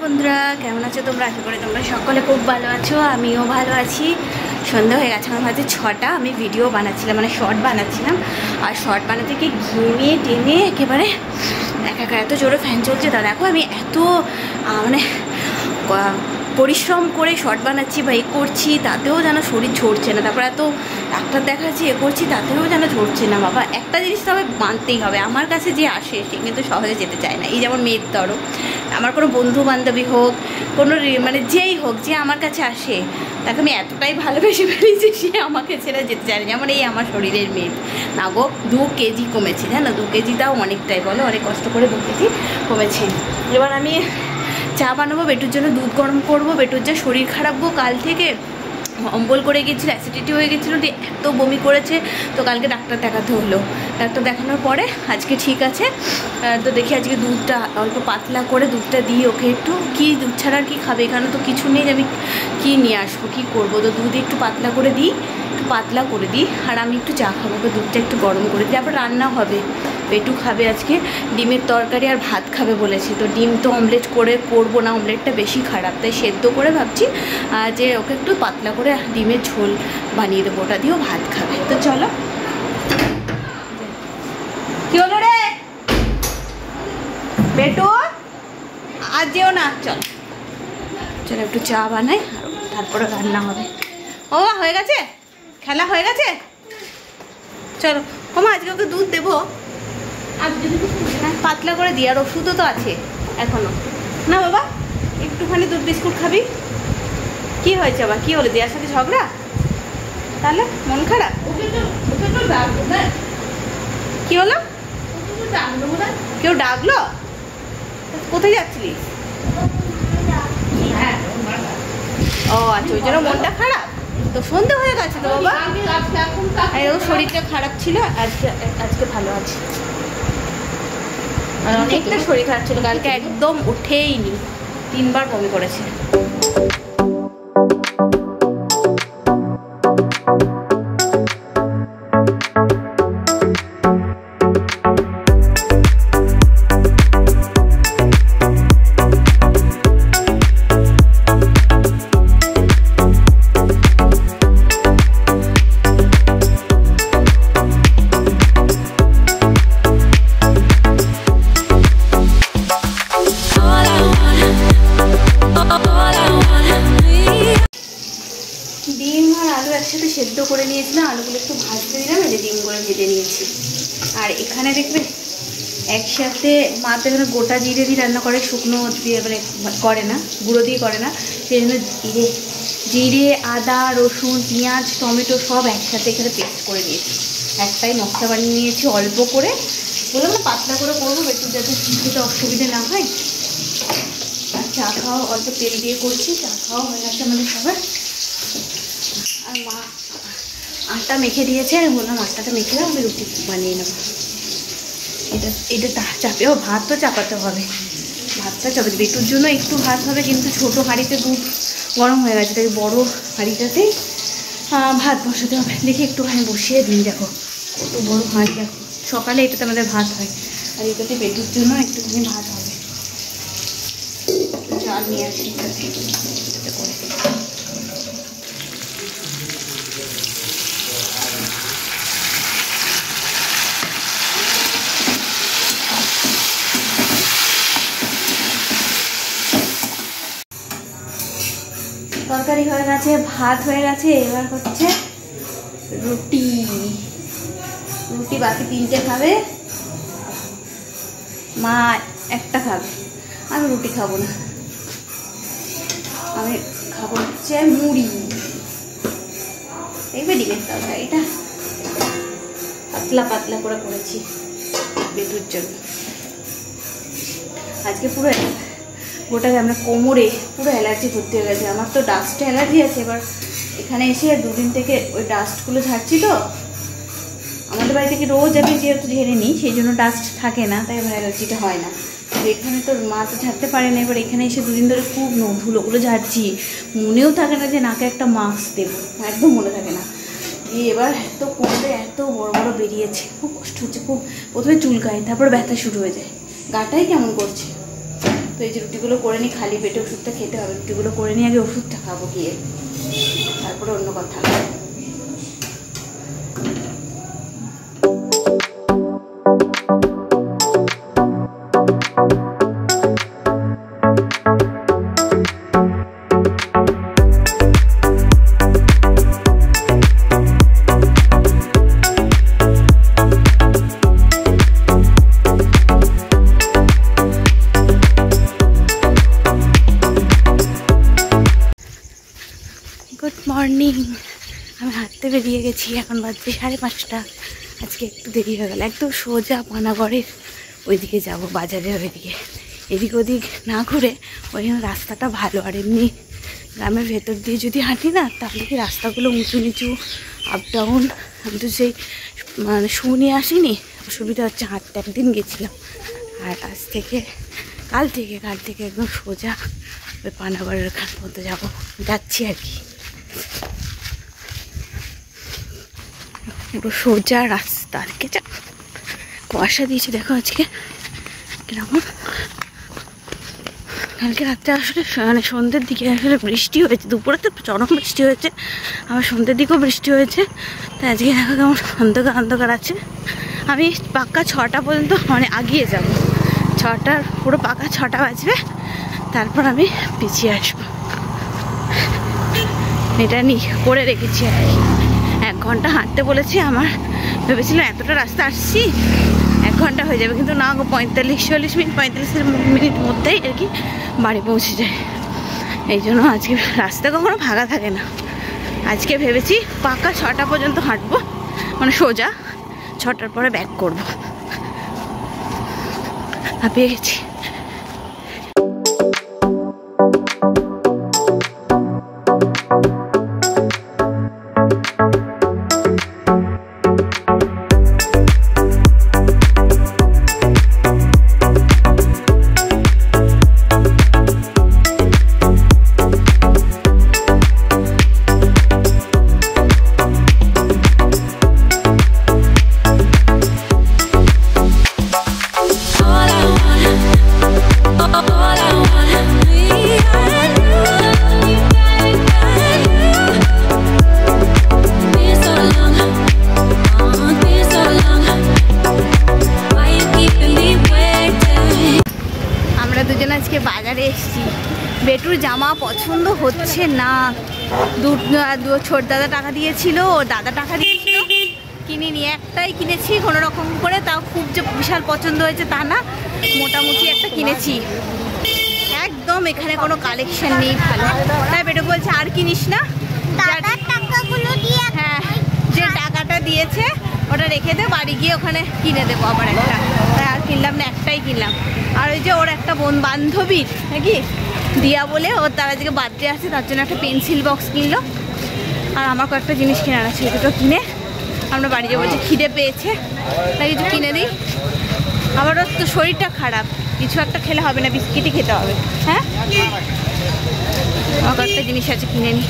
বন্ধুরা, কেমন আছো তোমরা? আশা করি তোমরা সকলে খুব ভালো আছো, আমিও ভালো আছি। সন্ধ্যা হয়ে গেছে, আমার মাঝে 6টা। আমি ভিডিও বানাচ্ছিলাম, মানে শর্ট বানাচ্ছিলাম। আর শর্ট বানাতে গিয়ে ঘেমিয়ে টেনে একেবারে একা এত জোরে ফ্যান চলছে। তা দেখো আমি এত মানে পরিশ্রম করে শর্ট বানাচ্ছি বা করছি, তাতেও যেন শরীর ঝরছে না। তারপর এত ডাক্তার দেখাচ্ছি, করছি, তাতেও যেন ঝরছে না। বাবা, একটা জিনিস তবে মানতেই হবে, আমার কাছে যে আসে সে কিন্তু সহজে যেতে চায় না। এই যেমন মেয়ের তরফ, আমার কোনো বন্ধু বান্ধবী হোক, কোনো মানে যেই হোক, যে আমার কাছে আসে তাকে আমি এতটাই ভালোবেসে ফেলি যে সে আমাকে ছেড়ে যেতে চায় না। যেমন এই আমার শরীরের মেদ না গো, 2 কেজি কমেছে, জানো? 2 কেজিটাও অনেকটাই, বলো, অনেক কষ্ট করে 2 কেজি কমেছে। এবার আমি চা বানাবো, বেটুর জন্য দুধ গরম করবো। বেটুর যা শরীর খারাপ গো, কাল থেকে অম্বল করে গেছিলো, অ্যাসিডিটি হয়ে গেছিলো, এত বমি করেছে। তো কালকে ডাক্তার দেখাতে হলো। ডাক্তার দেখানোর পরে আজকে ঠিক আছে। তো দেখি আজকে দুধটা অল্প পাতলা করে দুধটা দিই ওকে একটু। কি দুধ ছাড়া আর কি খাবে? এখানে তো কিছু নেই, আমি কী নিয়ে আসবো, কী করবো? তো দুধ একটু পাতলা করে দিই, পাতলা করে দিই। আর আমি একটু চা খাবো, দুধটা একটু গরম করে দিই। আবার রান্না হবে, পেটু খাবে আজকে ডিমের তরকারি আর ভাত খাবে বলেছে। তো ডিম তো অমলেট করে করবো না, অমলেটটা বেশি খারাপ, তাই সেদ্ধ করে ভাবছি যে ওকে একটু পাতলা করে ডিমের ঝোল বানিয়ে দেবো, ওটা দিয়েও ভাত খাবে। তো চলো। কি হলো রে পেটু? আজ যেও না, চলো চলো একটু চা বানাই, তারপরে রান্না হবে। ও হয়ে গেছে, খেলা হয়ে গেছে, চলো। ওমা আজকে ওকে দুধ দেবো, হ্যাঁ পাতলা করে দিই। আর ওষুধও তো আছে এখনো না বাবা, একটুখানি দুধ বিস্কুট খাবি। কি হয়েছে আবার? কি হলো, দিয়ার সাথে ঝগড়া? তাহলে মন খারাপ? কি হলো? কেউ ডাকলো? কোথায় যাচ্ছিলিস? ও আচ্ছা, ওই জন্য মনটা খারাপ। তো সন্ধে হয়ে গেছে তো বাবা, ওর শরীরটা খারাপ ছিল, আজকে ভালো আছে। আর অনেকটা শরীর খারাপ ছিল, কালকে একদম উঠেই নি, 3 বার বমি করেছে। ডিম আর আলু একসাথে সেদ্ধ করে নিয়েছিলাম, আলুগুলো একটু ভাজতে দিলাম, এই যে ডিমগুলো ভেজে নিয়েছি। আর এখানে দেখবে একসাথে মা তো এখানে গোটা জিরে দিয়ে রান্না করে, শুকনো দিয়ে মানে করে না, গুঁড়ো দিয়ে করে না। সেই জন্য জিরে, আদা, রসুন, পেঁয়াজ, টমেটো সব একসাথে এখানে পেস্ট করে নিয়েছি। একটাই মশলা বানিয়ে নিয়েছি অল্প করে, বললাম না পাতলা করে করবো, একটু যাতে খেতে অসুবিধে না হয়। আর চা খাওয়া অল্প তেল দিয়ে করছি, চা খাওয়া হয়ে গেছে আমাদের সবার। আর মা আটটা মেখে দিয়েছে, আর বললাম আটটাটা মেখে দাও, আমি রুটি বানিয়ে নেবো। এটা চাপেও ভাত তো চাপাতে হবে, ভাতটা চাপাতে বেটুর জন্য একটু ভাত হবে, কিন্তু ছোটো হাঁড়িতে দুধ গরম হয়ে গেছে, তাই বড়ো হাঁড়িটাতেই ভাত বসাতে হবে। দেখি একটুখানি বসিয়ে দিই, দেখো কত বড়ো হাঁড়ি, দেখো সকালে এটাতে আমাদের ভাত হয়, আর এটাতে বেটুর জন্য একটুখানি ভাত হবে। চাল নিয়ে আসি এটাতে করে। তরকারি হয়ে গেছে, ভাত হয়ে গেছে, এবার হচ্ছে রুটি। রুটি বাকি 3টে খাবে, মা একটা খাবে, আমি রুটি খাবো না, আমি খাবো হচ্ছে মুড়ি। দেখবে ডিমের তরকারিটা পাতলা পাতলা করে করেছি বেটুর জন্য। আজকে পুরো গোটা আমরা কোমরে পুরো অ্যালার্জি ভর্তি হয়ে গেছে। আমার তো ডাস্টে অ্যালার্জি আছে। এবার এখানে এসে 2 দিন থেকে ওই ডাস্টগুলো ঝাড়ছি। তো আমাদের বাড়ি থেকে রোজ আমি যেহেতু ঝেড়ে নিই, সেই জন্য ডাস্ট থাকে না, তাই আমার অ্যালার্জিটা হয় না। এখানে তো মা তো ঝাড়তে পারে না। এবার এখানে এসে 2 দিন ধরে খুব ধুলোগুলো ঝাড়ছি, মনেও থাকে না যে নাকে একটা মাস্ক দেবো, একদম মনে থাকে না। এবার এত কোমরে এত বড় বড় বেরিয়েছে, খুব কষ্ট হচ্ছে। খুব প্রথমে চুলকায়, তারপর ব্যথা শুরু হয়ে যায়, গাটাই কেমন করছে। তো এই যে রুটিগুলো করে নিই, খালি পেটে ওষুধটা খেতে হবে, রুটিগুলো করে নিয়ে আগে ওষুধটা খাবো গিয়ে, তারপরে অন্য কথা। Good morning. আমি হাঁটতে বেরিয়ে গেছি, এখন বাজছে 5:30। আজকে একটু দেরি হয়ে গেল, একদম সোজা পানাগড়ের ওইদিকে যাব, বাজারের ওইদিকে। এদিক ওদিক না ঘুরে ওই রাস্তাটা ভালো, আর এমনি গ্রামের ভেতর দিয়ে যদি হাঁটি না, তাহলে কি রাস্তাগুলো উঁচু নিচু, আপ ডাউন। আমি তো সেই মানে শু নিয়ে আসিনি, অসুবিধা হচ্ছে হাঁটতে। একদিন গেছিলাম, আর কাল থেকে একদম সোজা ওই পানাগড়ের ওখান পর্যন্ত যাচ্ছি আর কি। পুরো সোজা রাস্তা, দেখে যা কুয়াশা দিয়েছে দেখো আজকে কিরকম। কালকে রাত্রে আসলে মানে সন্ধ্যের দিকে আসলে বৃষ্টি হয়েছে, দুপুরে তো চরম বৃষ্টি হয়েছে, আবার সন্ধ্যের দিকেও বৃষ্টি হয়েছে। তাই আজকে দেখো কেমন অন্ধকার আছে। আমি পাক্কা 6টা পর্যন্ত মানে আগিয়ে যাব, 6টার পুরো পাকা 6টা বাজবে, তারপর আমি পিছিয়ে আসবো। এটা করে রেখেছি আর কি। 1 ঘন্টা হাঁটতে বলেছি, আমার ভেবেছিলাম এতটা রাস্তা আসছি 1 ঘন্টা হয়ে যাবে, কিন্তু না গো, 45-40 মিনিট, 45 মিনিট মধ্যেই আর কি বাড়ি পৌঁছে যায়। এই জন্য আজকে রাস্তা কখনো ফাঁকা থাকে না। আজকে ভেবেছি পাকা 6টা পর্যন্ত হাঁটবো, মানে সোজা, 6টার পরে ব্যাক করবো। হাঁপিয়ে গেছি। বাজারে এসেছি, বেটুর জামা পছন্দ হচ্ছে না। ছোট দাদা টাকা দিয়েছিল, ওর দাদা টাকা দিয়েছিল, কিনিনি, একটাই কিনেছি কোনো রকম করে, তাও খুব যে বিশাল পছন্দ হয়েছে তা না, মোটামুটি একটা কিনেছি। একদম এখানে কোনো কালেকশন নেই ভালো, তাই বেটু বলছে আর কিনিস না, হ্যাঁ যে টাকাটা দিয়েছে ওটা রেখে দে, বাড়ি গিয়ে ওখানে কিনে দেবো আবার একটা। তাই আর কিনলাম না, একটাই কিনলাম। আর ওই যে ওর একটা বান্ধবীর নাকি দিয়া বলে, ওর তার আজকে বার্থডে আছে, তার জন্য একটা পেন্সিল বক্স কিনলো। আর আমার কয়েকটা জিনিস কেনার আছে, দুটো কিনে আমরা বাড়ি যাবো। যে খিদে পেয়েছে তাই কিছু কিনে দিই। আবার ওর তো শরীরটা খারাপ, কিছু একটা খেলে হবে না, বিস্কিটই খেতে হবে। হ্যাঁ, আমার কয়েকটা জিনিস আছে, কিনে নিই।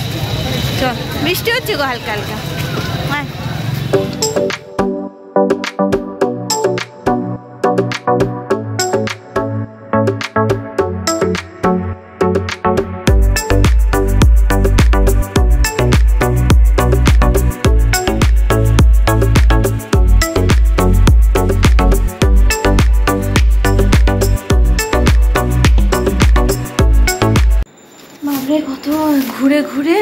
চল, বৃষ্টি হচ্ছে গো হালকা হালকা। হ্যাঁ, কত ঘুরে ঘুরে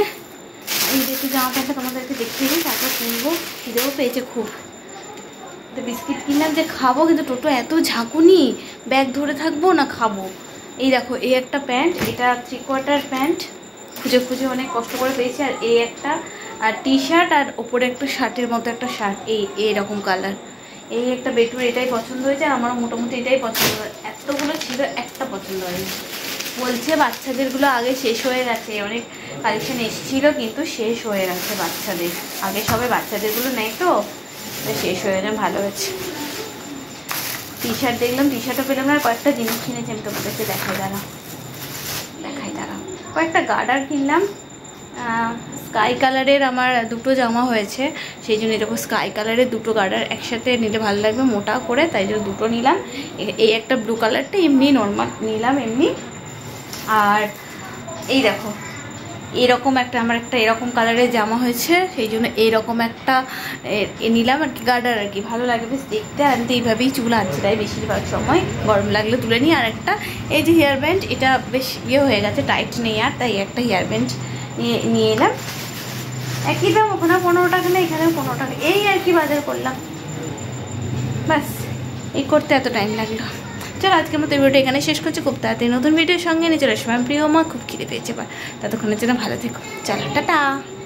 এই দেখি জামা প্যান্টটা তোমাদেরকে দেখিয়ে দিই, তারপর কিনবো। খিদেও পেয়েছে খুব, তো বিস্কিট কিনলাম যে খাবো, কিন্তু টোটো এত ঝাঁকুনি, ব্যাগ ধরে থাকবো না খাবো। এই দেখো, এই একটা প্যান্ট, এটা 3/4 প্যান্ট, খুঁজে খুঁজে অনেক কষ্ট করে পেয়েছি। আর এই একটা আর টি শার্ট, আর ওপরে একটা শার্টের মতো একটা শার্ট, এইরকম কালার। এই একটা বেটুর এটাই পছন্দ হয়েছে, আর আমারও মোটামুটি এটাই পছন্দ হয়। এতগুলো ছিল, একটা পছন্দ হয়নি। বলছে বাচ্চাদেরগুলো আগে শেষ হয়ে গেছে, অনেক কালেকশন এসেছিলো কিন্তু শেষ হয়ে গেছে বাচ্চাদের। আগে সবাই বাচ্চাদেরগুলো নেয় তো, শেষ হয়ে গেছে। ভালো হয়েছে। টি শার্ট দেখলাম, টি শার্টও পেলাম না, আর কয়েকটা জিনিস কিনেছি, আমি তোমাদেরকে দেখাই দাঁড়াও। কয়েকটা গার্ডার কিনলাম, স্কাই কালারের আমার দুটো জামা হয়েছে, সেই জন্য এরকম স্কাই কালারের দুটো গার্ডার একসাথে নিলে ভালো লাগবে মোটা করে, তাই জন্য দুটো নিলাম। এই একটা ব্লু কালারটা এমনি নর্মাল নিলাম এমনি। আর এই দেখো এরকম একটা আমার একটা এরকম কালারের জামা হয়েছে, সেই জন্য এইরকম একটা নিলাম আর কি, গার্ডার আর কি, ভালো লাগে বেশ দেখতে। আর আমি তো এইভাবেই চুল আঁচড়াই বেশিরভাগ সময়, গরম লাগলে তুলে নিই। আর একটা এই যে হেয়ার ব্যান্ড, এটা বেশ ইয়ে হয়ে গেছে, টাইট নেই আর, তাই একটা হেয়ার ব্যান্ড নিয়ে এলাম। একই দাম, ওখানে 15 টাকা না, এখানে 15 টাকা, এই আর কি বাজার করলাম, ব্যাস। এই করতে এত টাইম লাগলো। চলো আজকের মতো ভিডিওটা এখানে শেষ করছি, খুব তাড়াতাড়ি নতুন ভিডিওর সঙ্গে নিয়ে চলে আসবো। আমি প্রিয় মা, খুব খিদে পেয়েছে, ততক্ষণের জন্য ভালো থেকো, চলো টাটা।